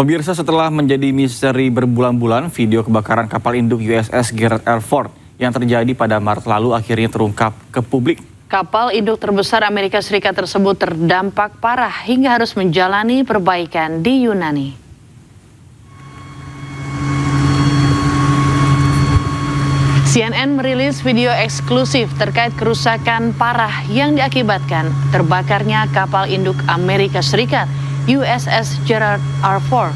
Pemirsa, setelah menjadi misteri berbulan-bulan, video kebakaran kapal induk USS Gerald R. Ford yang terjadi pada Maret lalu akhirnya terungkap ke publik. Kapal induk terbesar Amerika Serikat tersebut terdampak parah hingga harus menjalani perbaikan di Yunani. CNN merilis video eksklusif terkait kerusakan parah yang diakibatkan terbakarnya kapal induk Amerika Serikat USS Gerald R. Ford.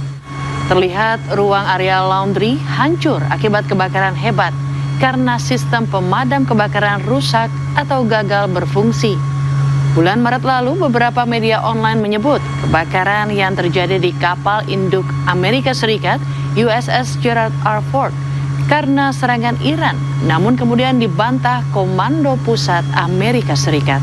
Terlihat ruang area laundry hancur akibat kebakaran hebat karena sistem pemadam kebakaran rusak atau gagal berfungsi. Bulan Maret lalu, beberapa media online menyebut kebakaran yang terjadi di kapal induk Amerika Serikat USS Gerald R. Ford karena serangan Iran, namun kemudian dibantah Komando Pusat Amerika Serikat.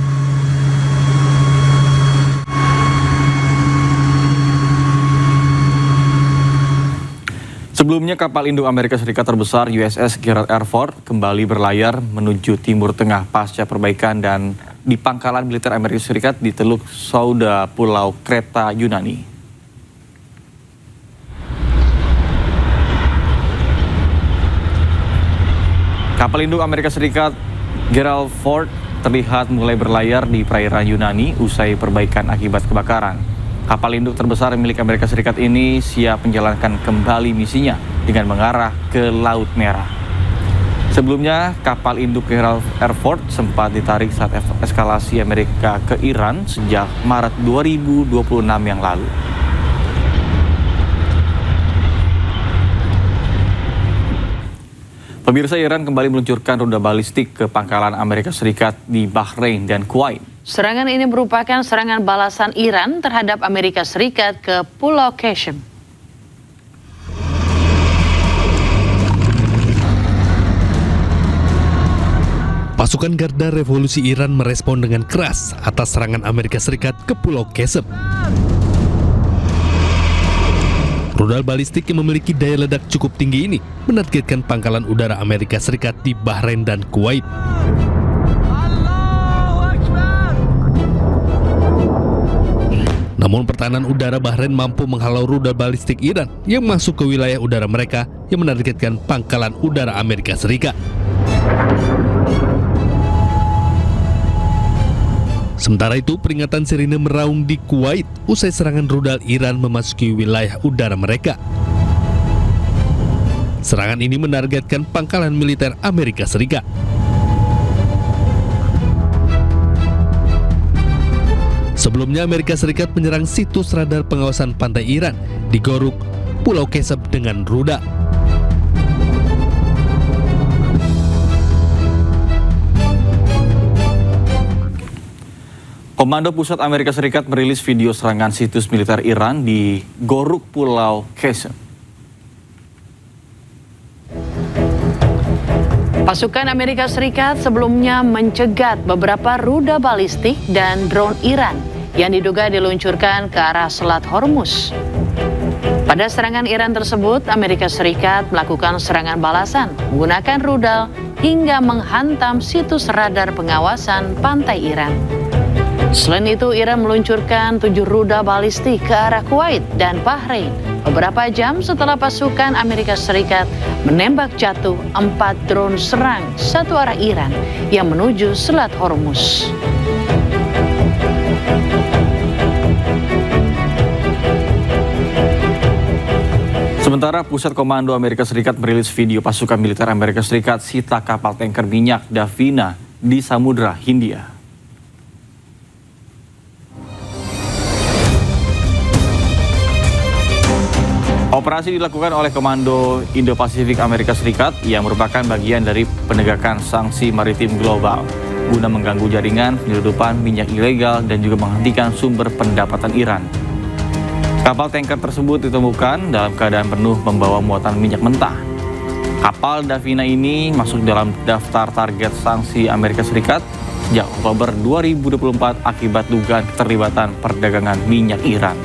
Sebelumnya, kapal induk Amerika Serikat terbesar USS Gerald R. Ford kembali berlayar menuju Timur Tengah pasca perbaikan dan di pangkalan militer Amerika Serikat di Teluk Souda, Pulau Kreta, Yunani. Kapal induk Amerika Serikat Gerald Ford terlihat mulai berlayar di perairan Yunani usai perbaikan akibat kebakaran. Kapal induk terbesar milik Amerika Serikat ini siap menjalankan kembali misinya dengan mengarah ke Laut Merah. Sebelumnya, kapal induk Gerald R. Ford sempat ditarik saat eskalasi Amerika ke Iran sejak Maret 2026 yang lalu. Pemirsa, Iran kembali meluncurkan rudal balistik ke pangkalan Amerika Serikat di Bahrain dan Kuwait. Serangan ini merupakan serangan balasan Iran terhadap Amerika Serikat ke Pulau Qasem. Pasukan Garda Revolusi Iran merespon dengan keras atas serangan Amerika Serikat ke Pulau Qasem. Rudal balistik yang memiliki daya ledak cukup tinggi ini menargetkan pangkalan udara Amerika Serikat di Bahrain dan Kuwait. Namun pertahanan udara Bahrain mampu menghalau rudal balistik Iran yang masuk ke wilayah udara mereka yang menargetkan pangkalan udara Amerika Serikat. Sementara itu, peringatan sirine meraung di Kuwait usai serangan rudal Iran memasuki wilayah udara mereka. Serangan ini menargetkan pangkalan militer Amerika Serikat. Sebelumnya, Amerika Serikat menyerang situs radar pengawasan pantai Iran di Goruk, Pulau Qasem dengan rudal. Komando Pusat Amerika Serikat merilis video serangan situs militer Iran di Goruk, Pulau Qasem. Pasukan Amerika Serikat sebelumnya mencegat beberapa rudal balistik dan drone Iran yang diduga diluncurkan ke arah Selat Hormuz. Pada serangan Iran tersebut, Amerika Serikat melakukan serangan balasan menggunakan rudal hingga menghantam situs radar pengawasan pantai Iran. Selain itu, Iran meluncurkan 7 rudal balistik ke arah Kuwait dan Bahrain beberapa jam setelah pasukan Amerika Serikat menembak jatuh 4 drone serang satu arah Iran yang menuju Selat Hormuz. Sementara Pusat Komando Amerika Serikat merilis video pasukan militer Amerika Serikat sita kapal tanker minyak Davina di Samudra Hindia. Operasi dilakukan oleh Komando Indo-Pasifik Amerika Serikat yang merupakan bagian dari penegakan sanksi maritim global guna mengganggu jaringan penyeludupan minyak ilegal dan juga menghentikan sumber pendapatan Iran. Kapal tanker tersebut ditemukan dalam keadaan penuh membawa muatan minyak mentah. Kapal Davina ini masuk dalam daftar target sanksi Amerika Serikat sejak Oktober 2024 akibat dugaan keterlibatan perdagangan minyak Iran.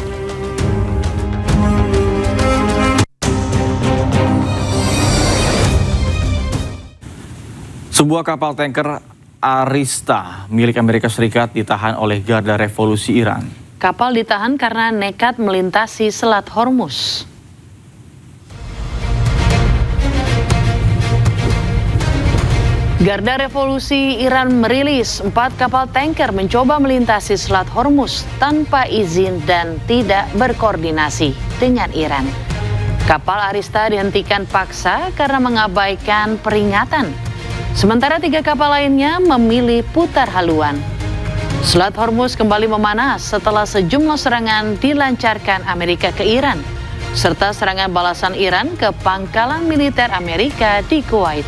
Sebuah kapal tanker Arista milik Amerika Serikat ditahan oleh Garda Revolusi Iran. Kapal ditahan karena nekat melintasi Selat Hormuz. Garda Revolusi Iran merilis 4 kapal tanker mencoba melintasi Selat Hormuz tanpa izin dan tidak berkoordinasi dengan Iran. Kapal Arista dihentikan paksa karena mengabaikan peringatan. Sementara 3 kapal lainnya memilih putar haluan. Selat Hormuz kembali memanas setelah sejumlah serangan dilancarkan Amerika ke Iran, serta serangan balasan Iran ke pangkalan militer Amerika di Kuwait.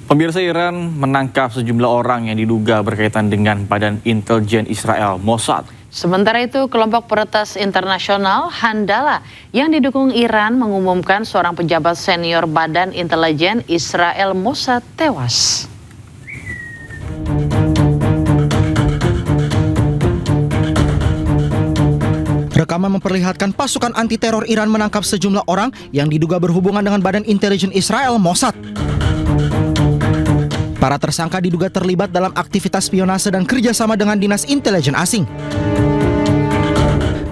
Pemirsa, Iran menangkap sejumlah orang yang diduga berkaitan dengan Badan Intelijen Israel Mossad. Sementara itu, kelompok peretas internasional Handala yang didukung Iran mengumumkan seorang pejabat senior Badan Intelijen Israel Mossad tewas. Rekaman memperlihatkan pasukan anti-teror Iran menangkap sejumlah orang yang diduga berhubungan dengan Badan Intelijen Israel Mossad. Para tersangka diduga terlibat dalam aktivitas spionase dan kerjasama dengan dinas intelijen asing.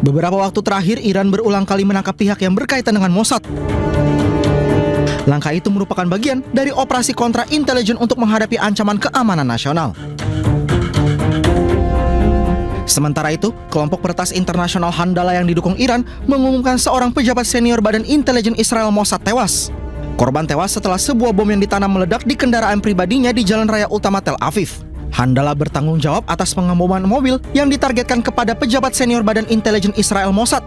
Beberapa waktu terakhir, Iran berulang kali menangkap pihak yang berkaitan dengan Mossad. Langkah itu merupakan bagian dari operasi kontra intelijen untuk menghadapi ancaman keamanan nasional. Sementara itu, kelompok peretas internasional Handala yang didukung Iran mengumumkan seorang pejabat senior Badan Intelijen Israel Mossad tewas. Korban tewas setelah sebuah bom yang ditanam meledak di kendaraan pribadinya di Jalan Raya Utama Tel Aviv. Handala bertanggung jawab atas pengeboman mobil yang ditargetkan kepada pejabat senior Badan Intelijen Israel Mossad.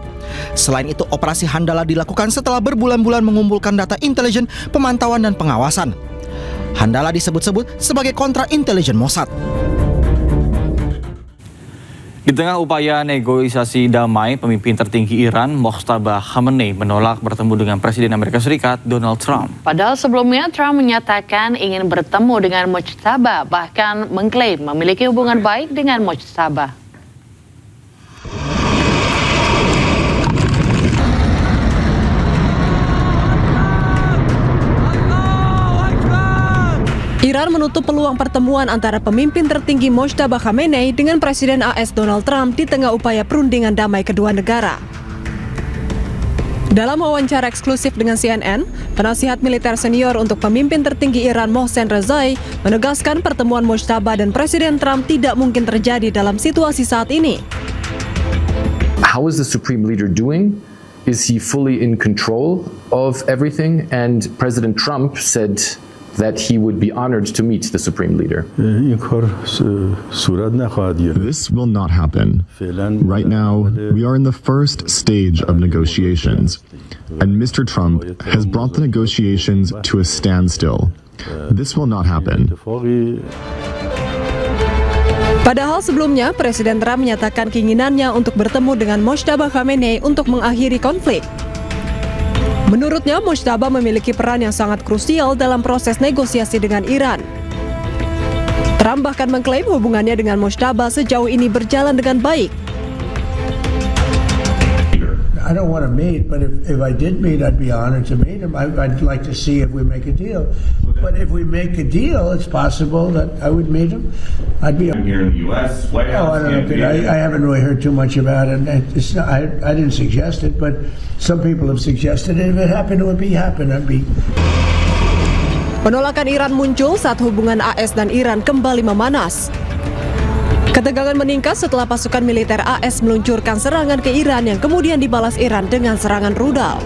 Selain itu, operasi Handala dilakukan setelah berbulan-bulan mengumpulkan data intelijen, pemantauan, dan pengawasan. Handala disebut-sebut sebagai kontra intelijen Mossad. Di tengah upaya negosiasi damai, pemimpin tertinggi Iran, Mojtaba Khamenei, menolak bertemu dengan Presiden Amerika Serikat, Donald Trump. Padahal sebelumnya Trump menyatakan ingin bertemu dengan Mojtaba, bahkan mengklaim memiliki hubungan baik dengan Mojtaba. Iran menutup peluang pertemuan antara pemimpin tertinggi Mojtaba Khamenei dengan Presiden AS Donald Trump di tengah upaya perundingan damai kedua negara. Dalam wawancara eksklusif dengan CNN, penasihat militer senior untuk pemimpin tertinggi Iran Mohsen Rezai menegaskan pertemuan Mojtaba dan Presiden Trump tidak mungkin terjadi dalam situasi saat ini. How is the Supreme Leader doing? Is he fully in control of everything? And President Trump said that he would be honored to meet the Supreme Leader. This will not happen. Right now, we are in the first stage of negotiations, and Mr. Trump has brought the negotiations to a standstill. This will not happen. Padahal sebelumnya, Presiden Trump menyatakan keinginannya untuk bertemu dengan Mojtaba Khamenei untuk mengakhiri konflik. Menurutnya, Mojtaba memiliki peran yang sangat krusial dalam proses negosiasi dengan Iran. Trump bahkan mengklaim hubungannya dengan Mojtaba sejauh ini berjalan dengan baik. I don't want to meet, but if I did meet, I'd be honored to meet him. I'd like to see if we make a deal. But if we make a deal, it's possible that I would meet him. I'd be here in the U.S. White House. I don't know. I haven't really heard too much about it. I didn't suggest it, but some people have suggested it. If it happened, it would be happen. I'd be. Penolakan Iran muncul saat hubungan AS dan Iran kembali memanas. Ketegangan meningkat setelah pasukan militer AS meluncurkan serangan ke Iran yang kemudian dibalas Iran dengan serangan rudal.